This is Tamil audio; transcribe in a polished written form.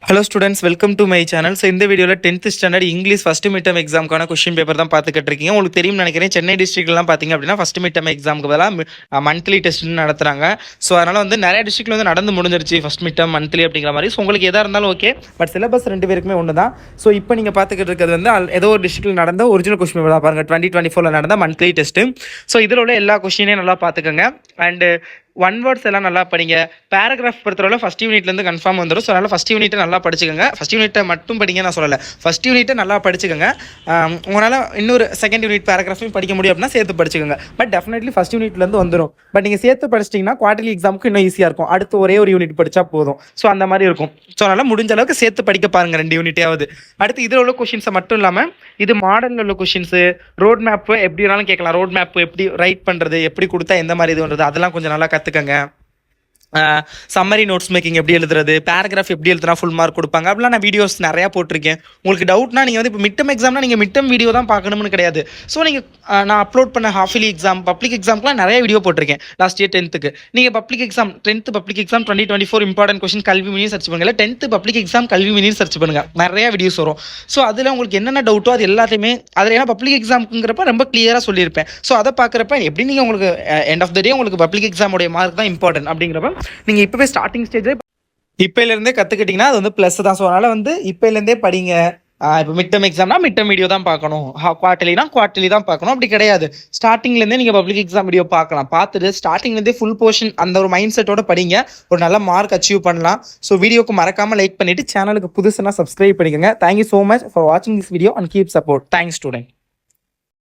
Hello students, welcome to my channel. So இந்த வீடியோவில் 10th standard English first mid term எக்ஸாமுக்கான கொஸ்டின் பேப்பர் தான் பார்த்துக்கிட்டு இருக்கீங்க. உங்களுக்கு தெரியும் நினைக்கிறேன், சென்னை டிஸ்ட்ரிக்ட்லாம் பார்த்தீங்க அப்படின்னா ஃபஸ்ட் மிட் டர்ம் எக்ஸாமுக்கு பதிலாக மந்த்லி டெஸ்ட்னு நடத்துகிறாங்க. ஸோ அதனால் வந்து நிறைய டிஸ்ட்ரிக்ட்ல வந்து நடந்து முடிஞ்சிருச்சு ஃபஸ்ட் மிட் டர்ம் மந்த்லி அப்படிங்கிற மாதிரி. ஸோ உங்களுக்கு எதாக இருந்தாலும் ஓகே, பட் சிலபஸ் ரெண்டு பேருக்குமே ஒன்று தான். ஸோ இப்போ நீங்கள் பார்த்துக்கிட்டு இருக்கிறது வந்து ஏதோ ஒரு டிஸ்ட்ரிக்ட்டில் நடந்த ஒரிஜினல் கொஸ்டின் பேப்பர் தான் பாருங்கள். 2024 நடந்த மந்த்லி டெஸ்ட்டு. ஸோ இதில் உள்ள எல்லா கொஸ்டினையும் நல்லா பார்த்துக்கோங்க. அண்டு ஒன் வேர்ட்ஸ் எல்லாம் நல்லா படிங்க. பேராகிராஃப் பொறுத்தவரை ஃபஸ்ட் யூனிட்லேருந்து கன்ஃபார்ம் வந்துடும். ஸோ அதனால் ஃபஸ்ட் யூனிட்டை நல்லா படிச்சுக்கோங்க. ஃபஸ்ட் யூனிட்டை மட்டும் படிங்க நான் சொல்லலை, ஃபஸ்ட் யூனிட்டை நல்லா படிச்சுக்கோங்க. உங்களால் இன்னொரு செகண்ட் யூனிட் பேராகிராஃபையும் படிக்க முடியும் அப்படின்னா சேர்த்து படிச்சுக்கோங்க. பட் டெஃபினெட்லி ஃபஸ்ட் யூனிட்லேருந்து வந்துடும். பட் நீங்கள் சேர்த்து படிச்சிட்டிங்கன்னா குவார்டர்லி எக்ஸாமுக்கு இன்னும் ஈஸியாக இருக்கும். அடுத்து ஒரே ஒரு யூனிட் படித்தா போதும். ஸோ அந்த மாதிரி இருக்கும். ஸோ அதனால் முடிஞ்ச அளவுக்கு சேர்த்து படிக்க பாருங்கள், 2 யூனிட்டாவது. அடுத்து இதில் உள்ள கொஷின்ஸை மட்டும் இல்லாமல் இது மாடலில் உள்ள கொஷின்ஸு, ரோட் மேப்பு எப்படி வேணாலும் கேட்கலாம். ரோட் மேப்பு எப்படி ரைட் பண்ணுறது, எப்படி கொடுத்தா எந்த மாதிரி இது பண்ணுறது, அதெல்லாம் கொஞ்சம் நல்லா கற்றுக்கங்க. சம்மரி நோட்ஸ் மேக்கிங் எப்படி எழுதுறது, பேராகிராஃப் எப்படி எழுதுனா ஃபுல் மார்க் கொடுப்பாங்க, அப்படிலாம் நான் வீடியோஸ் நிறையா போட்டிருக்கேன். உங்களுக்கு டவுட்னா நீங்கள் வந்து இப்போ மிட்டம் எக்ஸாம்னா நீங்கள் மிட்டம் வீடியோ தான் பார்க்கணும்னு கிடையாது. ஸோ நீங்கள் நான் அப்லோட் பண்ண ஹாஃப்லி எக்ஸாம், பப்ளிக் எக்ஸாம்க்குலாம் நிறைய வீடியோ போட்டிருக்கேன் லாஸ்ட் இயர் 10th. நீங்கள் public exam 10th public exam 2024 important question கல்வி மினி சர்ச் பண்ணுங்க, இல்லை 10th பப்ளிக் எக்ஸாம் கல்வி மினி சர்ச் பண்ணுங்கள், நிறைய வீடியோஸ் வரும். ஸோ அதில் உங்களுக்கு என்னென்ன டவுட்டோ அது எல்லாத்தையுமே அதில், ஏன்னா பப்ளிக் எக்ஸாமுங்கிறப்ப ரொம்ப கிளியராக சொல்லியிருப்பேன். ஸோ அதை பார்க்குறப்ப எப்படி நீங்கள் உங்களுக்கு எண்ட் ஆஃப் த டே உங்களுக்கு பப்ளிக் எக்ஸாமோடைய மார்க் தான் இம்பார்ட்டன்ட் அப்படிங்கிறப்ப நீங்கள் இப்போவே ஸ்டார்டிங் ஸ்டேஜில் இப்போலேருந்தே கற்றுக்கிட்டிங்கன்னா அது வந்து ப்ளஸ் தான். ஸோ அதனால் வந்து இப்போலேருந்தே படிங்க. இப்போ மிட் டர்ம் எக்ஸாம்னா மிட் டர்ம் வீடியோ தான் பார்க்கணும், குவார்டர்லினா குவார்டர்லி தான் பார்க்கணும், அப்படி கிடையாது. ஸ்டார்டிங்லேருந்தே நீங்கள் பப்ளிக் எக்ஸாம் வீடியோ பார்க்கலாம். பார்த்துட்டு ஸ்டார்டிங்லேருந்தே ஃபுல் போர்ஷன் அந்த ஒரு மைண்ட் செட்டோட படிங்க, ஒரு நல்ல மார்க் அச்சீவ் பண்ணலாம். ஸோ வீடியோக்கு மறக்காமல் லைக் பண்ணிவிட்டு சேனலுக்கு புதுசுனா சப்ஸ்கிரைப் பண்ணிக்கோங்க. தேங்க்யூ ஸோ மச் ஃபார் வாட்சிங் this video and keep support. Thanks student.